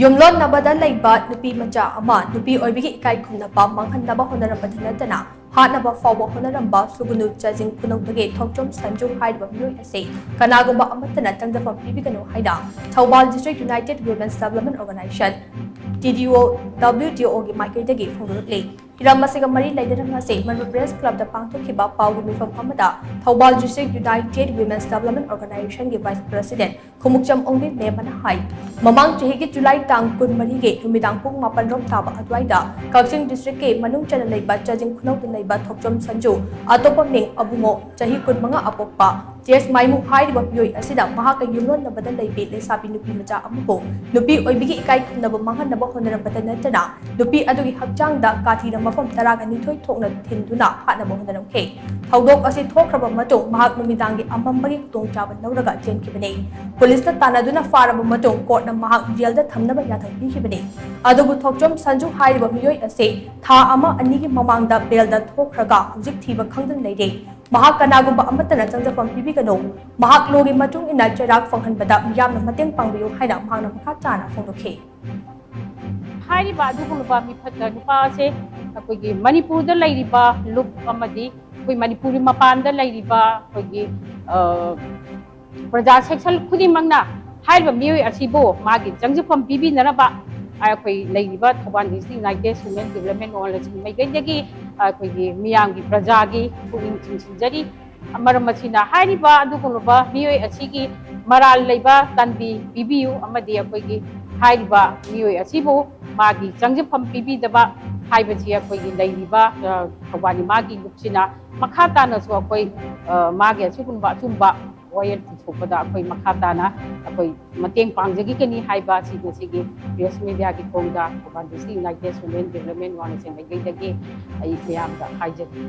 ꯌꯨꯝꯂꯣꯟꯅꯕꯗ ꯂꯩꯕ ꯅꯨꯄꯤ ꯃꯆꯥ ꯑꯃ ꯅꯨꯄꯤ ꯑꯣꯏꯕꯒꯤ ꯏꯀꯥꯏ ꯈꯨꯝꯅꯕ ꯃꯥꯡꯍꯟꯅꯕ ꯍꯣꯠꯅꯔꯝꯕꯗ ꯅꯠꯇꯅ ꯍꯥꯠꯅꯕ ꯐꯥꯎꯕ ꯍꯣꯠꯅꯔꯝꯕ ꯁꯨꯒꯨꯅꯨ ꯆꯥꯖꯤꯡ ꯈꯨꯅꯧꯗꯒꯤ ꯊꯣꯛꯆꯣꯝ ꯁꯟꯖꯨ ꯍꯥꯏꯔꯤꯕ ꯃꯤꯑꯣꯏ ꯑꯁꯤ ꯀꯅꯥꯒꯨꯝꯕ ꯑꯃꯠꯇꯅ ꯆꯪꯖꯐꯝ ꯄꯤꯕꯤꯒꯅꯨ ꯍꯥꯏꯅ Thoubal district united women's development organisation WTOꯒꯤ ꯃꯥꯏꯀꯩꯗꯒꯤ ꯐꯣꯡꯗꯣꯔꯛꯂꯤ꯫ ꯍꯤꯔꯝ ꯑꯁꯤꯒ ꯃꯔꯤ ꯂꯩꯅꯅ ꯉꯁꯤ ꯃꯅꯤꯄꯨꯔ ꯄ꯭ꯔꯦꯁ ꯀ꯭ꯂꯕꯇ ꯄꯥꯡꯊꯣꯛꯈꯤꯕ ꯄꯥꯎꯒꯤ ꯃꯤꯐꯝ ꯑꯃꯗ Thoubal district united women's development ꯑꯣꯔꯒꯅꯥꯏꯖꯦꯁꯟꯒꯤ ꯚꯥꯏꯁ ꯄ꯭ꯔꯁꯤꯗꯦꯟꯠ ꯈꯨꯃꯨꯛꯆꯝ ꯑꯣꯡꯕꯤ ꯃꯦꯝꯅ ꯍꯥꯏ ꯃꯃꯥꯡ ꯆꯍꯤꯒꯤ ꯖꯨꯂꯥꯏ ꯇꯥꯡ 24ꯒꯤ ꯅꯨꯃꯤꯗꯥꯡ ꯄꯨꯡ 8 ꯇꯥꯕ ꯑꯗꯨꯋꯥꯏꯗ ꯀꯛꯆꯤꯡ ꯗꯤꯁꯇ꯭ꯔꯤꯛꯀꯤ ꯃꯅꯨꯡ ꯆꯟꯅ ꯂꯩꯕ ꯆꯥꯖꯤꯡ ꯈꯨꯅꯧꯗ ꯂꯩꯕ ꯊꯣꯛꯆꯣꯝ ꯁꯟꯖꯨ ꯑꯇꯣꯞꯄ ꯃꯤꯡ ꯑꯕꯨꯡꯉꯣ ꯆꯍꯤ 15 ꯑꯄꯣꯛꯄ ꯆꯦꯁ ꯃꯥꯏꯃꯨ ꯍꯥꯏꯔꯤꯕ ꯃꯤꯑꯣꯏ ꯑꯁꯤꯗ ꯃꯍꯥꯛꯀ ꯌꯨꯝꯂꯣꯟꯅꯕꯗ ꯂꯩꯕꯤ ꯂꯩꯁꯥꯕꯤ ꯅꯨꯄꯤ ꯃꯆꯥ ꯑꯃꯕꯨ ꯅꯨꯄꯤ ꯑꯣꯏꯕꯒꯤ ꯏꯀꯥꯏ ꯈꯨꯝꯅꯕ ꯃꯥꯡꯍꯟꯅꯕ ꯍꯣꯠꯅꯔꯝꯕꯗ ꯅꯠꯇꯅ ꯅꯨꯄꯤ ꯑꯗꯨꯒꯤ ꯍꯛꯆꯥꯡꯗ ꯀꯥꯊꯤꯅ ꯃꯐꯝ 12 ꯊꯣꯛꯅ ꯊꯤꯟꯗꯨꯅ ꯍꯥꯠꯅꯕ ꯍꯣꯠꯅꯔꯝꯈꯤ꯫ ꯊꯧꯗꯣꯛ ꯑꯁꯤ ꯊꯣꯛꯈ꯭ꯔꯕ ꯃꯇꯨꯡ ꯃꯍꯥꯛ ꯅꯨꯃꯤꯗꯥꯡꯒꯤ ꯑꯃꯝꯕꯒꯤ ꯈꯨꯗꯣꯡꯆꯥꯕ ꯂꯧꯔꯒ ꯆꯦꯟꯈꯤꯕꯅꯤ꯫ ꯄꯨꯂꯤꯁꯅ ꯇꯥꯟꯅꯗꯨꯅ ꯐꯥꯔꯕ ꯃꯇꯨꯡ ꯀꯣꯔꯠꯅ ꯃꯍꯥꯛ ꯖꯦꯜꯗ ꯊꯝꯅꯕ ꯌꯥꯊꯪ ꯄꯤꯈꯤꯕꯅꯤ꯫ ꯑꯗꯨꯕꯨ ꯊꯣꯛꯆꯣꯝ ꯁꯟꯖꯨ ꯍꯥꯏꯔꯤꯕ ꯃꯤꯑꯣꯏ ꯑꯁꯤ ꯊꯥ ꯑꯃ ꯑꯅꯤꯒꯤ ꯃꯃꯥꯡꯗ ꯕꯦꯜꯗ ꯊꯣꯛꯈ꯭ꯔꯒ ꯍꯧꯖꯤꯛ ꯊꯤꯕ ꯈꯪꯗꯅ ꯂꯩꯔꯦ꯫ ꯃꯍꯥꯛ ꯀꯅꯥꯒꯨꯝꯕ ꯑꯃꯠꯇꯅ ꯆꯪꯖꯐꯝ ꯄꯤꯕꯤꯒꯅꯨ꯫ ꯃꯍꯥꯛ ꯂꯣꯒꯤ ꯃꯇꯨꯡ ꯏꯟꯅ ꯆꯩꯔꯥꯛ ꯐꯪꯍꯟꯕꯗ ꯃꯤꯌꯥꯝꯅ ꯃꯇꯦꯡ ꯄꯥꯡꯕꯤꯌꯨ ꯍꯥꯏꯅ ꯃꯍꯥꯛꯅ ꯃꯈꯥ ꯇꯥꯅ ꯐꯣꯡꯗꯣꯛꯈꯤ꯫ ꯍꯥꯏꯔꯤꯕ ꯑꯗꯨꯒꯨꯝꯂꯕ ꯅꯨꯄꯥ ꯑꯁꯦ ꯑꯩꯈꯣꯏꯒꯤ ꯃꯅꯤꯄꯨꯔꯗ ꯂꯩꯔꯤꯕ ꯂꯨꯞ ꯑꯃꯗꯤ ꯑꯩꯈꯣꯏ ꯃꯅꯤꯄꯨꯔꯤ ꯃꯄꯥꯟꯗ ꯂꯩꯔꯤꯕ ꯑꯩꯈꯣꯏꯒꯤ ꯄ꯭ꯔꯖꯥ ꯁꯦꯛꯁꯟ ꯈꯨꯗꯤꯡꯃꯛꯅ ꯍꯥꯏꯔꯤꯕ ꯃꯤꯑꯣꯏ ꯑꯁꯤꯕꯨ ꯃꯥꯒꯤ ꯆꯪꯖꯐꯝ ꯄꯤꯕꯤꯅꯅꯕ ꯑꯩꯈꯣꯏ ꯂꯩꯔꯤꯕ Thoubal district united women development organisation ꯃꯥꯏꯀꯩꯗꯒꯤ ꯑꯩꯈꯣꯏꯒꯤ ꯃꯤꯌꯥꯝꯒꯤ ꯄ꯭ꯔꯖꯥꯒꯤ ꯄꯨꯛꯅꯤꯡ ꯆꯤꯡꯁꯤꯟꯖꯔꯤ꯫ ꯃꯔꯝ ꯑꯁꯤꯅ ꯍꯥꯏꯔꯤꯕ ꯑꯗꯨꯒꯨꯝꯂꯕ ꯃꯤꯑꯣꯏ ꯑꯁꯤꯒꯤ ꯃꯔꯥꯜ ꯂꯩꯕ ꯇꯟꯕꯤ ꯄꯤꯕꯤꯌꯨ ꯑꯃꯗꯤ ꯑꯩꯈꯣꯏꯒꯤ ꯍꯥꯏꯔꯤꯕ ꯃꯤꯑꯣꯏ ꯑꯁꯤꯕꯨ ꯃꯥꯒꯤ ꯆꯪꯖꯐꯝ ꯄꯤꯕꯤꯗꯕ ꯍꯥꯏꯕꯁꯤ ꯑꯩꯈꯣꯏꯒꯤ ꯂꯩꯔꯤꯕ ꯊꯧꯕꯥꯜ ꯏꯃꯥꯒꯤ ꯂꯨꯞꯁꯤꯅ ꯃꯈꯥ ꯇꯥꯅꯁꯨ ꯑꯩꯈꯣꯏ ꯃꯥꯒꯤ ꯑꯁꯤꯒꯨꯝꯕ ꯑꯆꯨꯝꯕ ꯋꯥꯌꯦꯜ ꯄꯨꯊꯣꯛꯄꯗ ꯑꯩꯈꯣꯏ ꯃꯈꯥ ꯇꯥꯅ ꯑꯩꯈꯣꯏ ꯃꯇꯦꯡ ꯄꯥꯡꯖꯈꯤꯒꯅꯤ ꯍꯥꯏꯕ ꯉꯁꯤꯒꯤ ꯄ꯭ꯔꯦꯁ ꯃꯤꯗꯤꯌꯥꯒꯤ ꯊꯣꯡꯗ Thoubal district united women development organisation ꯃꯥꯏꯀꯩꯗꯒꯤ ꯑꯩ ꯃꯌꯥꯝꯗ ꯍꯥꯏꯖꯔꯤ꯫